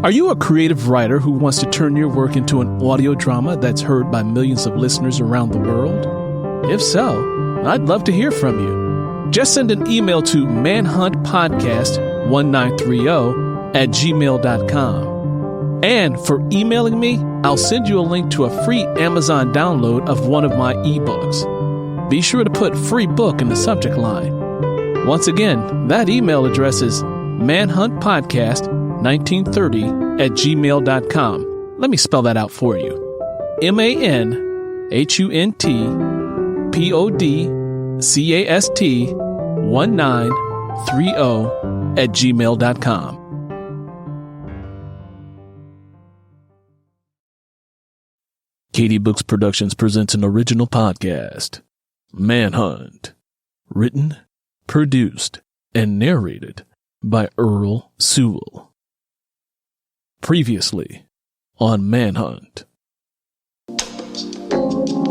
Are you a creative writer who wants to turn your work into an audio drama that's heard by millions of listeners around the world? If so, I'd love to hear from you. Just send an email to manhuntpodcast1930@gmail.com. And for emailing me, I'll send you a link to a free Amazon download of one of my ebooks. Be sure to put free book in the subject line. Once again, that email address is manhuntpodcast1930@gmail.com. Let me spell that out for you. manhuntpodcast1930@gmail.com. Katie Books Productions presents an original podcast, Manhunt, written, produced, and narrated by Earl Sewell. Previously on Manhunt.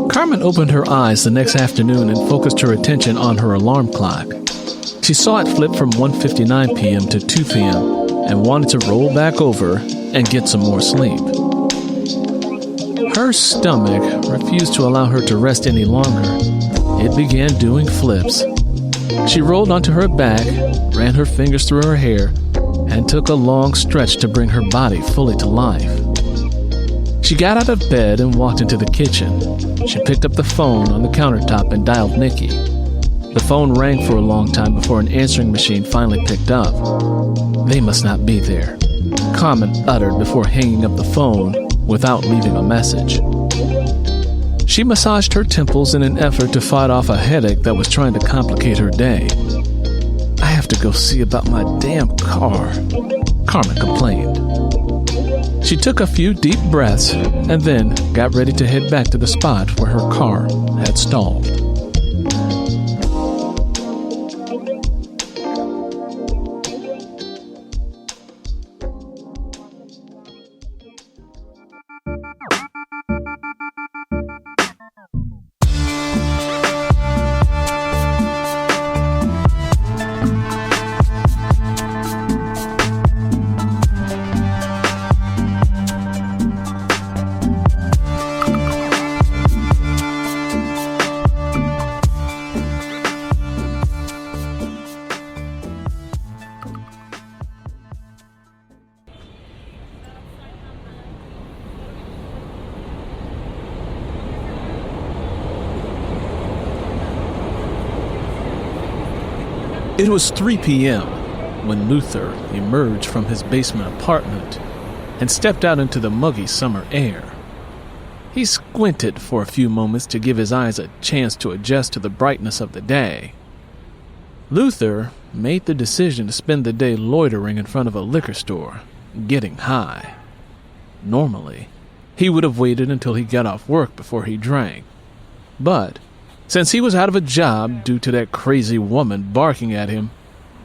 Carmen opened her eyes the next afternoon and focused her attention on her alarm clock. She saw it flip from 1:59 p.m. to 2 p.m. and wanted to roll back over and get some more sleep. Her stomach refused to allow her to rest any longer. It began doing flips. She rolled onto her back, ran her fingers through her hair, and took a long stretch to bring her body fully to life. She got out of bed and walked into the kitchen. She picked up the phone on the countertop and dialed Nikki. The phone rang for a long time before an answering machine finally picked up. They must not be there, Carmen uttered before hanging up the phone without leaving a message. She massaged her temples in an effort to fight off a headache that was trying to complicate her day. I have to go see about my damn car, Carmen complained. She took a few deep breaths and then got ready to head back to the spot where her car had stalled. It was 3 p.m. when Luther emerged from his basement apartment and stepped out into the muggy summer air. He squinted for a few moments to give his eyes a chance to adjust to the brightness of the day. Luther made the decision to spend the day loitering in front of a liquor store, getting high. Normally, he would have waited until he got off work before he drank. But since he was out of a job due to that crazy woman barking at him,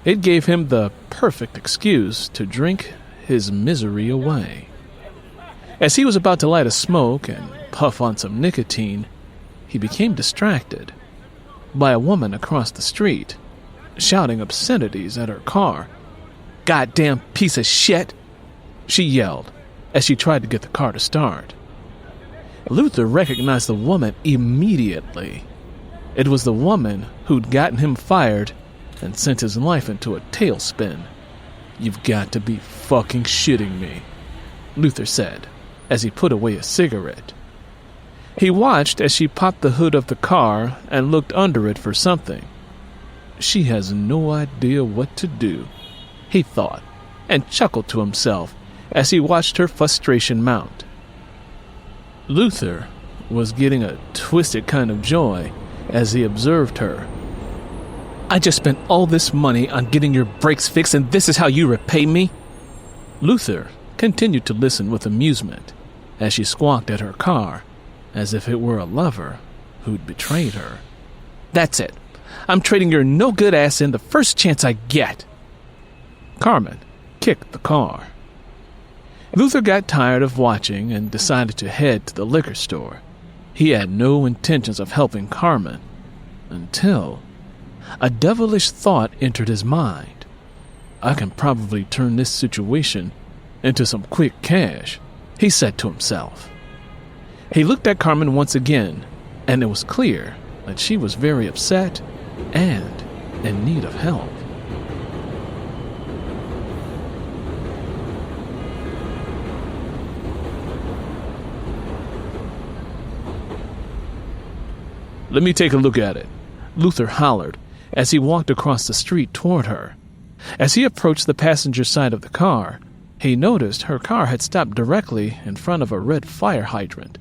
it gave him the perfect excuse to drink his misery away. As he was about to light a smoke and puff on some nicotine, he became distracted by a woman across the street, shouting obscenities at her car. "Goddamn piece of shit!" she yelled as she tried to get the car to start. Luther recognized the woman immediately. It was the woman who'd gotten him fired and sent his life into a tailspin. "You've got to be fucking shitting me," Luther said as he put away a cigarette. He watched as she popped the hood of the car and looked under it for something. She has no idea what to do, he thought, and chuckled to himself as he watched her frustration mount. Luther was getting a twisted kind of joy as he observed her. "I just spent all this money on getting your brakes fixed, and this is how you repay me?" Luther continued to listen with amusement as she squawked at her car as if it were a lover who'd betrayed her. "That's it. I'm trading your no-good ass in the first chance I get." Carmen kicked the car. Luther got tired of watching and decided to head to the liquor store. He had no intentions of helping Carmen until a devilish thought entered his mind. I can probably turn this situation into some quick cash, he said to himself. He looked at Carmen once again, and it was clear that she was very upset and in need of help. "Let me take a look at it," Luther hollered as he walked across the street toward her. As he approached the passenger side of the car, he noticed her car had stopped directly in front of a red fire hydrant.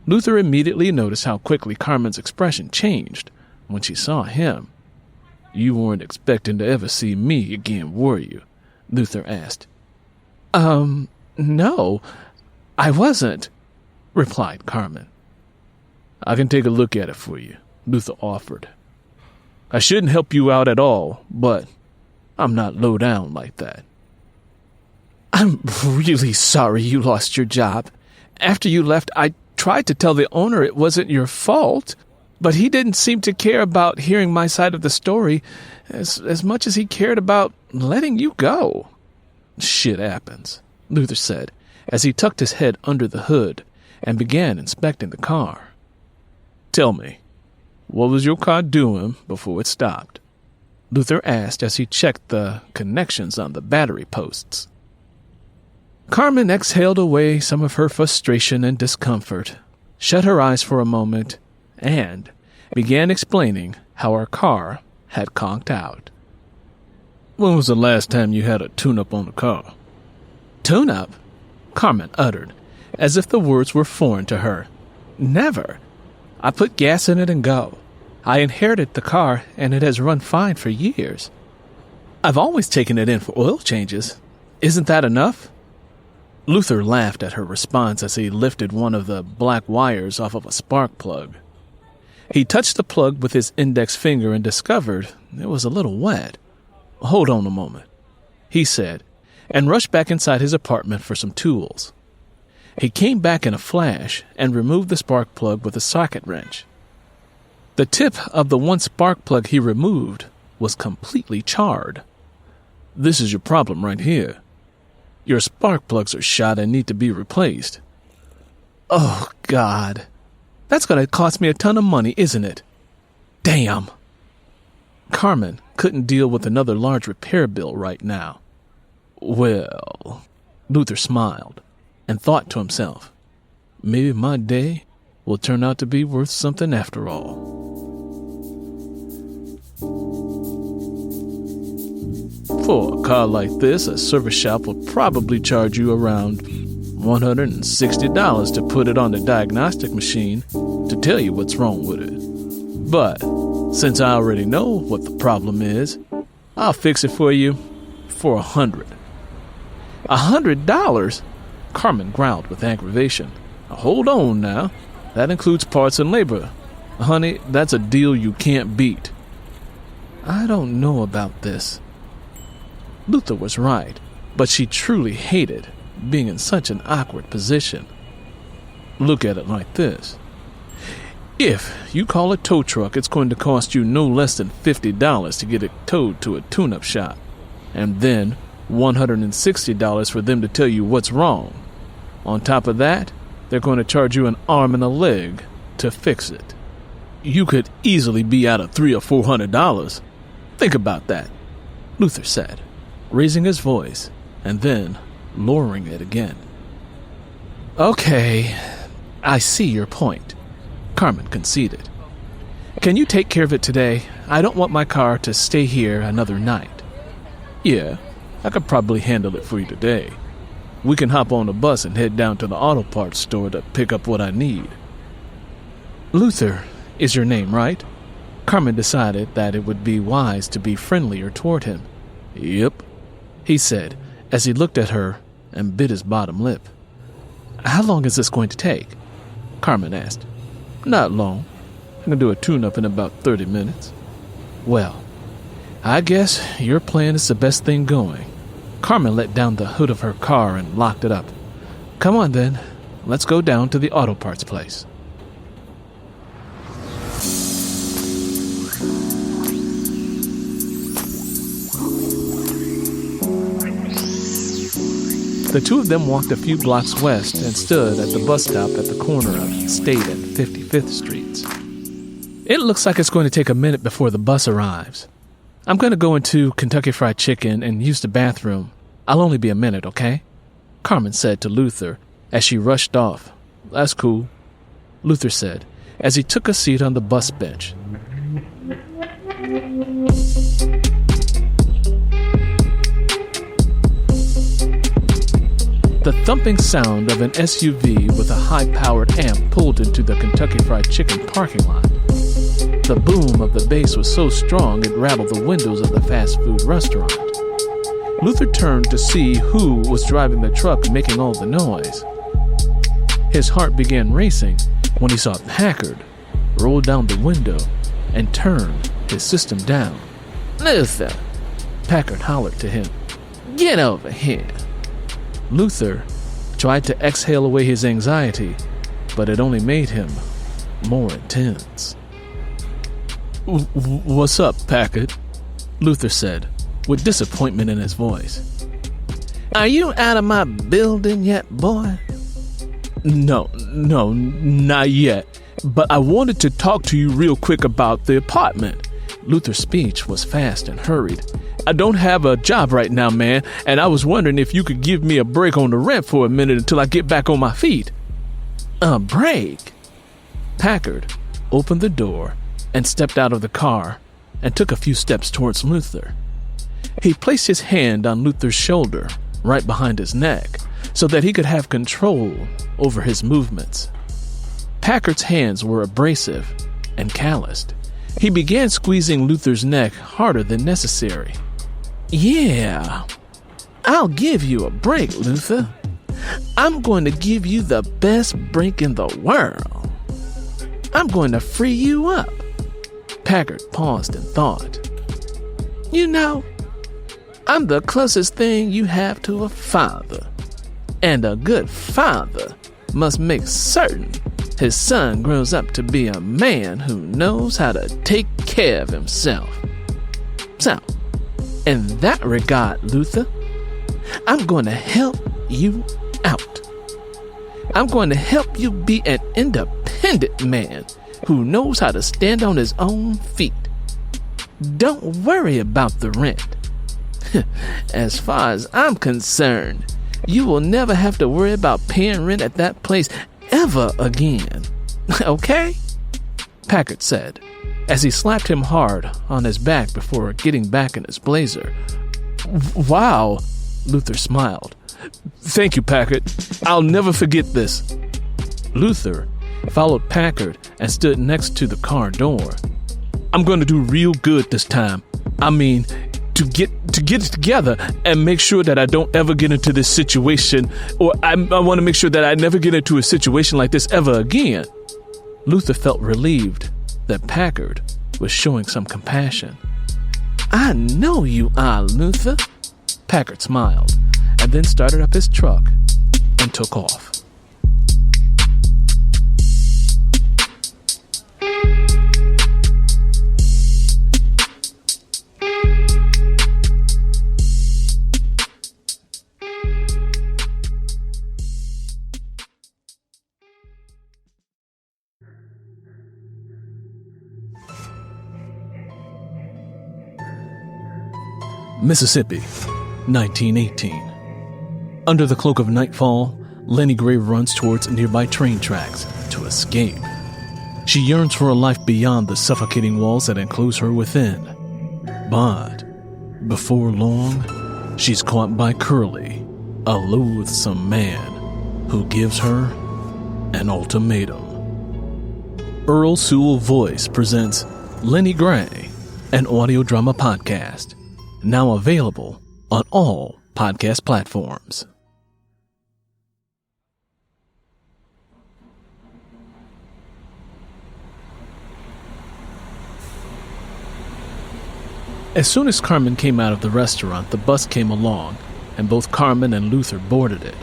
Luther immediately noticed how quickly Carmen's expression changed when she saw him. "You weren't expecting to ever see me again, were you?" Luther asked. No, I wasn't," replied Carmen. "I can take a look at it for you," Luther offered. "I shouldn't help you out at all, but I'm not low down like that." "I'm really sorry you lost your job. After you left, I tried to tell the owner it wasn't your fault, but he didn't seem to care about hearing my side of the story as much as he cared about letting you go." "Shit happens," Luther said, as he tucked his head under the hood and began inspecting the car. "Tell me, what was your car doing before it stopped?" Luther asked as he checked the connections on the battery posts. Carmen exhaled away some of her frustration and discomfort, shut her eyes for a moment, and began explaining how her car had conked out. "When was the last time you had a tune-up on the car?" "Tune-up?" Carmen uttered, as if the words were foreign to her. "Never. I put gas in it and go. I inherited the car, and it has run fine for years. I've always taken it in for oil changes. Isn't that enough?" Luther laughed at her response as he lifted one of the black wires off of a spark plug. He touched the plug with his index finger and discovered it was a little wet. "Hold on a moment," he said, and rushed back inside his apartment for some tools. He came back in a flash and removed the spark plug with a socket wrench. The tip of the one spark plug he removed was completely charred. "This is your problem right here. Your spark plugs are shot and need to be replaced." "Oh, God. That's going to cost me a ton of money, isn't it? Damn." Carmen couldn't deal with another large repair bill right now. "Well," Luther smiled and thought to himself, "maybe my day will turn out to be worth something after all." For a car like this, a service shop will probably charge you around $160 to put it on the diagnostic machine to tell you what's wrong with it. But since I already know what the problem is, I'll fix it for you for $100. $100? Carmen growled with aggravation. "Hold on now. That includes parts and labor. Honey, that's a deal you can't beat." "I don't know about this." Luther was right, but she truly hated being in such an awkward position. "Look at it like this. If you call a tow truck, it's going to cost you no less than $50 to get it towed to a tune-up shop, and then $160 for them to tell you what's wrong. On top of that, they're going to charge you an arm and a leg to fix it. You could easily be out of $300 or $400. Think about that," Luther said, raising his voice and then lowering it again. "Okay, I see your point," Carmen conceded. "Can you take care of it today? I don't want my car to stay here another night." "Yeah, I could probably handle it for you today. We can hop on a bus and head down to the auto parts store to pick up what I need." "Luther is your name, right?" Carmen decided that it would be wise to be friendlier toward him. "Yep," he said as he looked at her and bit his bottom lip. "How long is this going to take?" Carmen asked. "Not long. I can do a tune-up in about 30 minutes. "Well, I guess your plan is the best thing going." Carmen let down the hood of her car and locked it up. "Come on then, let's go down to the auto parts place." The two of them walked a few blocks west and stood at the bus stop at the corner of State and 55th Streets. It looks like it's going to take a minute before the bus arrives. I'm going to go into Kentucky Fried Chicken and use the bathroom. I'll only be a minute, okay? Carmen said to Luther as she rushed off. That's cool, Luther said as he took a seat on the bus bench. The thumping sound of an SUV with a high-powered amp pulled into the Kentucky Fried Chicken parking lot. The boom of the bass was so strong it rattled the windows of the fast food restaurant. Luther turned to see who was driving the truck making all the noise. His heart began racing when he saw Packard roll down the window and turn his system down. "Luther!" Packard hollered to him. "Get over here!" Luther tried to exhale away his anxiety, but it only made him more intense. "What's up, Packard?" Luther said, with disappointment in his voice. "Are you out of my building yet, boy?" No, not yet. But I wanted to talk to you real quick about the apartment." Luther's speech was fast and hurried. "I don't have a job right now, man, and I was wondering if you could give me a break on the rent for a minute until I get back on my feet." "A break?" Packard opened the door and stepped out of the car and took a few steps towards Luther. He placed his hand on Luther's shoulder, right behind his neck, so that he could have control over his movements. Packard's hands were abrasive and calloused. He began squeezing Luther's neck harder than necessary. "Yeah, I'll give you a break, Luther. I'm going to give you the best break in the world. I'm going to free you up." Packard paused and thought. "You know, I'm the closest thing you have to a father. And a good father must make certain his son grows up to be a man who knows how to take care of himself. So, in that regard, Luther, I'm going to help you out. I'm going to help you be an independent man who knows how to stand on his own feet. Don't worry about the rent. As far as I'm concerned, you will never have to worry about paying rent at that place ever again. Okay?" Packard said, as he slapped him hard on his back before getting back in his blazer. "Wow," Luther smiled. "Thank you, Packard. I'll never forget this." Luther followed Packard and stood next to the car door. "I'm going to do real good this time. I mean, to get it together and make sure that I don't ever get into this situation, or I want to make sure that I never get into a situation like this ever again." Luther felt relieved that Packard was showing some compassion. "I know you are, Luther." Packard smiled and then started up his truck and took off. Mississippi, 1918. Under the cloak of nightfall, Lenny Gray runs towards nearby train tracks to escape. She yearns for a life beyond the suffocating walls that enclose her within. But before long, she's caught by Curly, a loathsome man who gives her an ultimatum. Earl Sewell Voice presents Lenny Gray, an audio drama podcast, now available on all podcast platforms. As soon as Carmen came out of the restaurant, the bus came along, and both Carmen and Luther boarded it.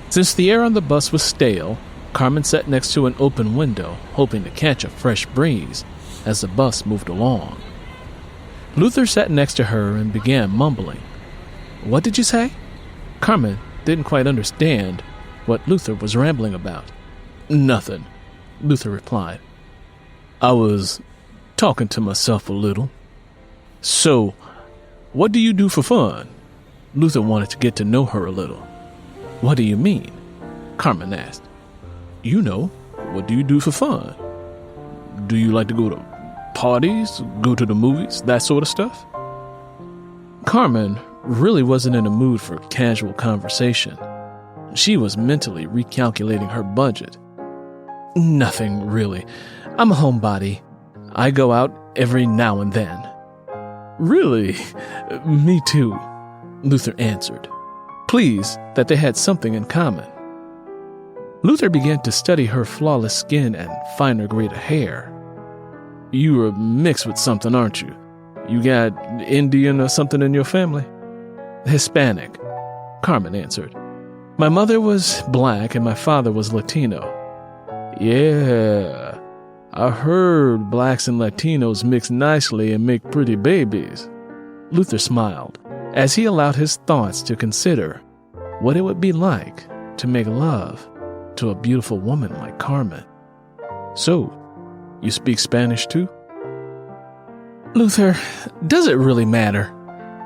Since the air on the bus was stale, Carmen sat next to an open window, hoping to catch a fresh breeze as the bus moved along. Luther sat next to her and began mumbling. "What did you say?" Carmen didn't quite understand what Luther was rambling about. "Nothing," Luther replied. "I was talking to myself a little." "So, what do you do for fun?" Luther wanted to get to know her a little. "What do you mean?" Carmen asked. "You know, what do you do for fun? Do you like to go to parties, go to the movies, that sort of stuff?" Carmen really wasn't in a mood for casual conversation. She was mentally recalculating her budget. "Nothing, really. I'm a homebody. I go out every now and then." "Really? Me too," Luther answered, pleased that they had something in common. Luther began to study her flawless skin and finer grade of hair. "You are mixed with something, aren't you? You got Indian or something in your family?" "Hispanic," Carmen answered. "My mother was black and my father was Latino." "Yeah, I heard blacks and Latinos mix nicely and make pretty babies." Luther smiled as he allowed his thoughts to consider what it would be like to make love to a beautiful woman like Carmen. "So, you speak Spanish too?" "Luther, does it really matter?"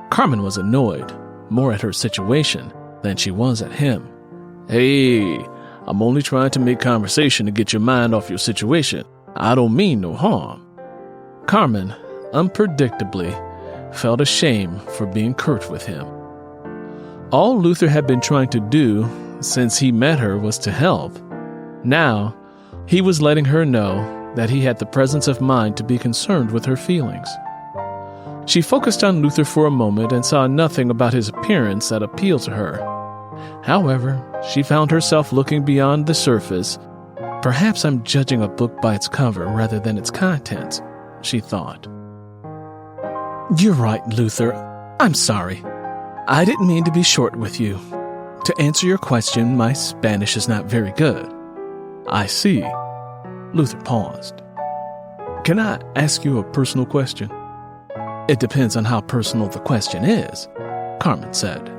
Carmen was annoyed, more at her situation than she was at him. "Hey, I'm only trying to make conversation to get your mind off your situation. I don't mean no harm." Carmen, unpredictably, felt ashamed for being curt with him. All Luther had been trying to do since he met her was to help. Now, he was letting her know that he had the presence of mind to be concerned with her feelings. She focused on Luther for a moment and saw nothing about his appearance that appealed to her. However, she found herself looking beyond the surface. "Perhaps I'm judging a book by its cover rather than its contents," she thought. "You're right, Luther. I'm sorry. I didn't mean to be short with you. To answer your question, my Spanish is not very good." "I see." Luther paused. "Can I ask you a personal question?" "It depends on how personal the question is," Carmen said.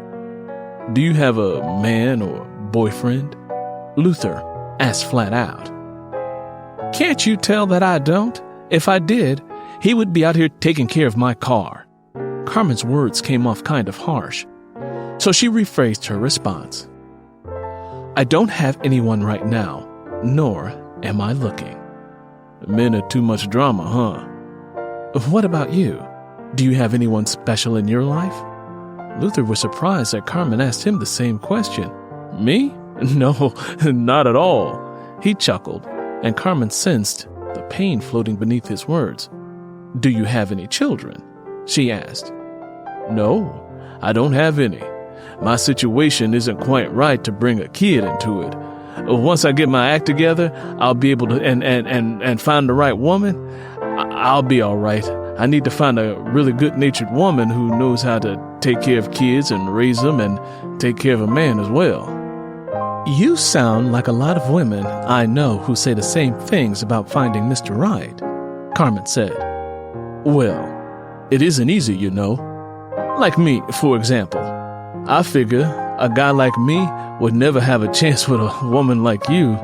"Do you have a man or boyfriend?" Luther asked flat out. "Can't you tell that I don't? If I did, he would be out here taking care of my car." Carmen's words came off kind of harsh, so she rephrased her response. "I don't have anyone right now, nor am I looking." "Men are too much drama, huh?" "What about you? Do you have anyone special in your life?" Luther was surprised that Carmen asked him the same question. "Me? No, not at all." He chuckled, and Carmen sensed the pain floating beneath his words. "Do you have any children?" she asked. "No, I don't have any. My situation isn't quite right to bring a kid into it. Once I get my act together, I'll be able to and find the right woman. I'll be all right. I need to find a really good-natured woman who knows how to take care of kids and raise them and take care of a man as well." "You sound like a lot of women I know who say the same things about finding Mr. Right," Carmen said. "Well, it isn't easy, you know. Like me, for example. I figure a guy like me would never have a chance with a woman like you.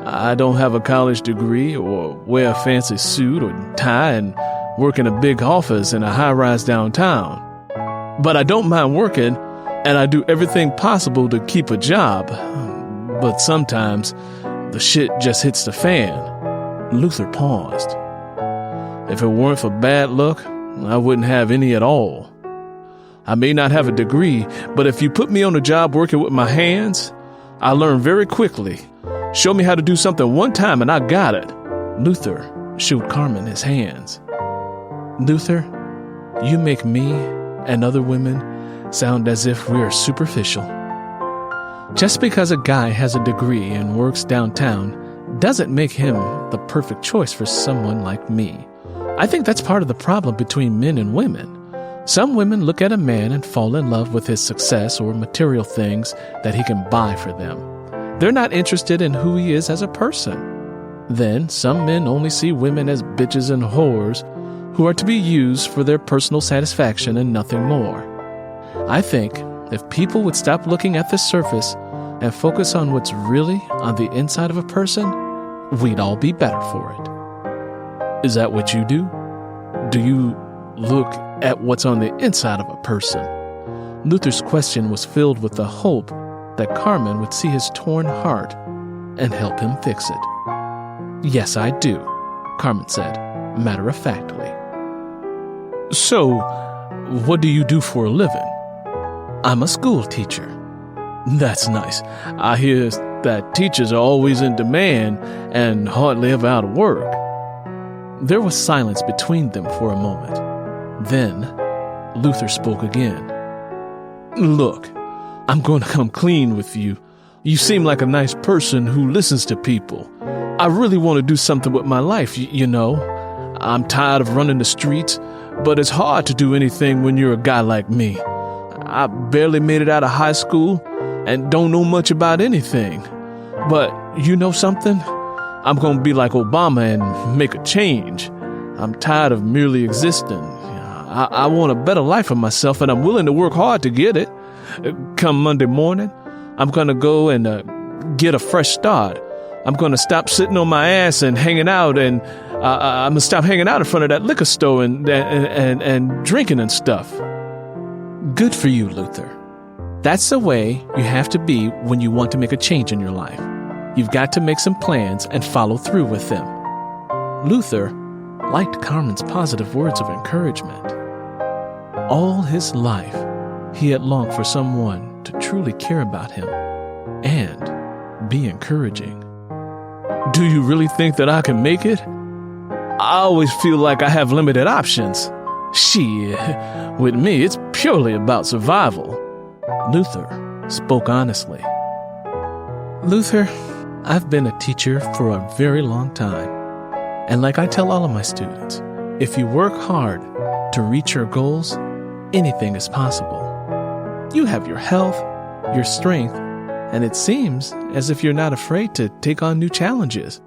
I don't have a college degree or wear a fancy suit or tie and work in a big office in a high-rise downtown. But I don't mind working, and I do everything possible to keep a job. But sometimes the shit just hits the fan." Luther paused. "If it weren't for bad luck, I wouldn't have any at all. I may not have a degree, but if you put me on a job working with my hands, I learn very quickly. Show me how to do something one time and I got it." Luther showed Carmen his hands. "Luther, you make me and other women sound as if we are superficial. Just because a guy has a degree and works downtown doesn't make him the perfect choice for someone like me. I think that's part of the problem between men and women. Some women look at a man and fall in love with his success or material things that he can buy for them. They're not interested in who he is as a person. Then some men only see women as bitches and whores who are to be used for their personal satisfaction and nothing more. I think If people would stop looking at the surface and focus on what's really on the inside of a person, we'd all be better for it. Is that what you do? Do you look at what's on the inside of a person? Luther's question was filled with the hope that Carmen would see his torn heart and help him fix it. Yes, I do, Carmen said, matter-of-factly. So, what do you do for a living? I'm a school teacher. That's nice. I hear that teachers are always in demand and hardly ever out of work. There was silence between them for a moment. Then, Luther spoke again. Look, I'm going to come clean with you. You seem like a nice person who listens to people. I really want to do something with my life, you know. I'm tired of running the streets, but it's hard to do anything when you're a guy like me. I barely made it out of high school and don't know much about anything. But you know something? I'm going to be like Obama and make a change. I'm tired of merely existing. I want a better life for myself, and I'm willing to work hard to get it. Come Monday morning, I'm going to go and get a fresh start. I'm going to stop sitting on my ass and hanging out, and I'm going to stop hanging out in front of that liquor store and drinking and stuff. Good for you, Luther. That's the way you have to be when you want to make a change in your life. You've got to make some plans and follow through with them. Luther liked Carmen's positive words of encouragement. All his life, he had longed for someone to truly care about him and be encouraging. Do you really think that I can make it? I always feel like I have limited options. Shit, with me, it's purely about survival. Luther spoke honestly. Luther, I've been a teacher for a very long time. And like I tell all of my students, if you work hard to reach your goals, anything is possible. You have your health, your strength, and it seems as if you're not afraid to take on new challenges.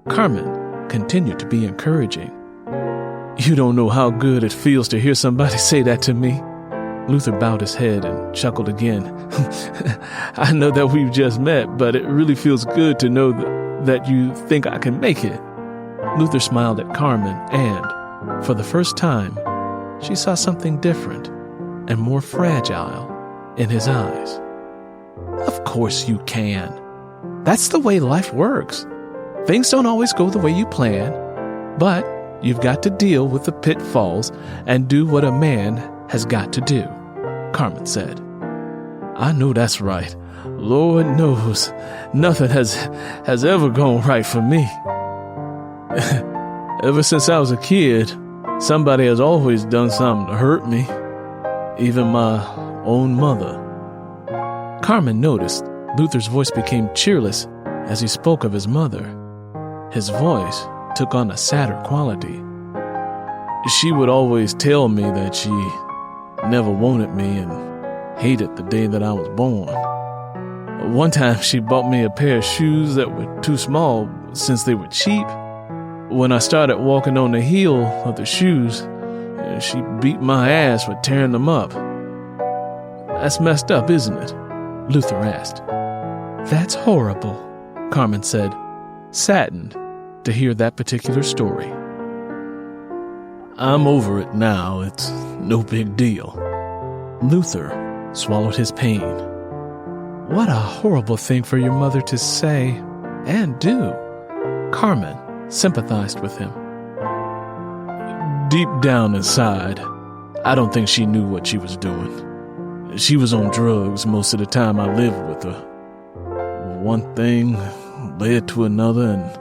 Carmen continued to be encouraging. You don't know how good it feels to hear somebody say that to me. Luther bowed his head and chuckled again. I know that we've just met, but it really feels good to know that you think I can make it. Luther smiled at Carmen, and, for the first time, she saw something different and more fragile in his eyes. Of course you can. That's the way life works. Things don't always go the way you plan, but you've got to deal with the pitfalls and do what a man has got to do, Carmen said. I know that's right. Lord knows, nothing has ever gone right for me. Ever since I was a kid, somebody has always done something to hurt me, even my own mother. Carmen noticed Luther's voice became cheerless as he spoke of his mother. His voice took on a sadder quality. She would always tell me that she never wanted me and hated the day that I was born. One time she bought me a pair of shoes that were too small since they were cheap. When I started walking on the heel of the shoes, she beat my ass for tearing them up. That's messed up, isn't it? Luther asked. That's horrible, Carmen said, saddened to hear that particular story. I'm over it now. It's no big deal. Luther swallowed his pain. What a horrible thing for your mother to say and do. Carmen sympathized with him. Deep down inside, I don't think she knew what she was doing. She was on drugs most of the time I lived with her. One thing led to another, and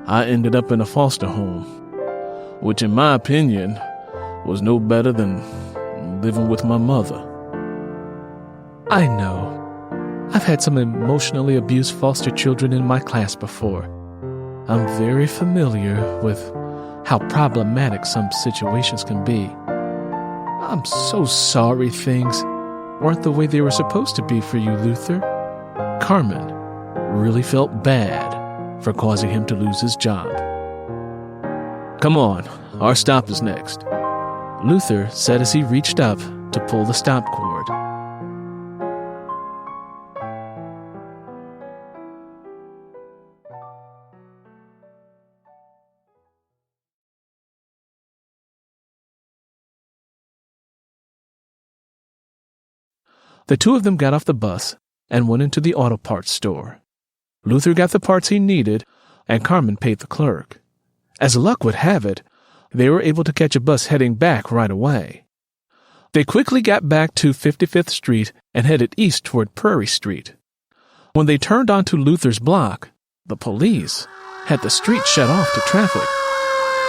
I ended up in a foster home, which in my opinion was no better than living with my mother. I know. I've had some emotionally abused foster children in my class before. I'm very familiar with how problematic some situations can be. I'm so sorry things weren't the way they were supposed to be for you, Luther. Carmen really felt bad for causing him to lose his job. Come on, our stop is next, Luther said as he reached up to pull the stop cord. The two of them got off the bus and went into the auto parts store. Luther got the parts he needed, and Carmen paid the clerk. As luck would have it, they were able to catch a bus heading back right away. They quickly got back to 55th Street and headed east toward Prairie Street. When they turned onto Luther's block, the police had the street shut off to traffic.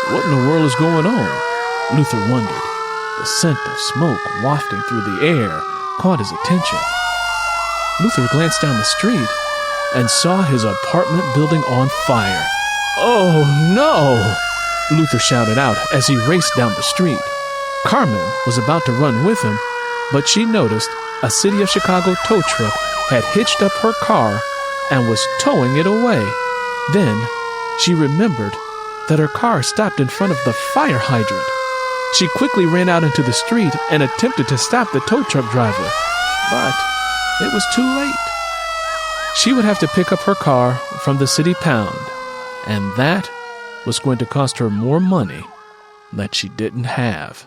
What in the world is going on? Luther wondered. The scent of smoke wafting through the air caught his attention. Luther glanced down the street and saw his apartment building on fire. "Oh, no!" Luther shouted out as he raced down the street. Carmen was about to run with him, but she noticed a City of Chicago tow truck had hitched up her car and was towing it away. Then she remembered that her car stopped in front of the fire hydrant. She quickly ran out into the street and attempted to stop the tow truck driver, but it was too late. She would have to pick up her car from the city pound, and that was going to cost her more money that she didn't have.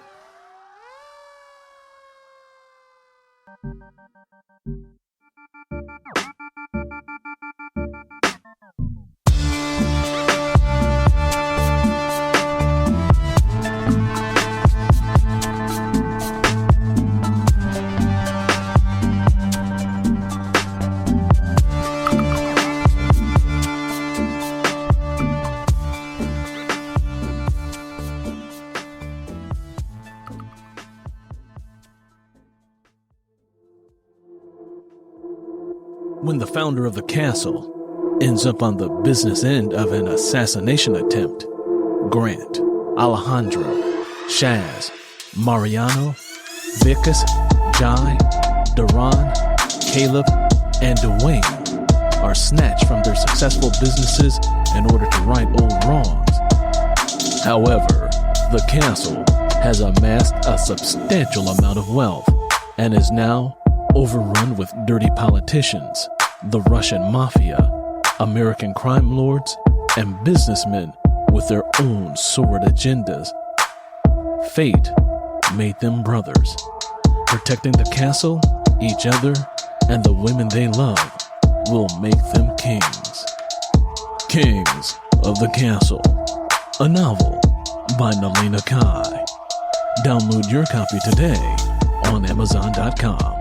When the founder of the castle ends up on the business end of an assassination attempt, Grant, Alejandro, Shaz, Mariano, Vicus, Jai, Duran, Caleb, and Dwayne are snatched from their successful businesses in order to right old wrongs. However, the castle has amassed a substantial amount of wealth and is now overrun with dirty politicians, the Russian mafia, American crime lords, and businessmen with their own sordid agendas. Fate made them brothers, protecting the castle, each other, and the women they love will make them kings. Kings of the Castle, a novel by Nalina Kai. Download your copy today on Amazon.com.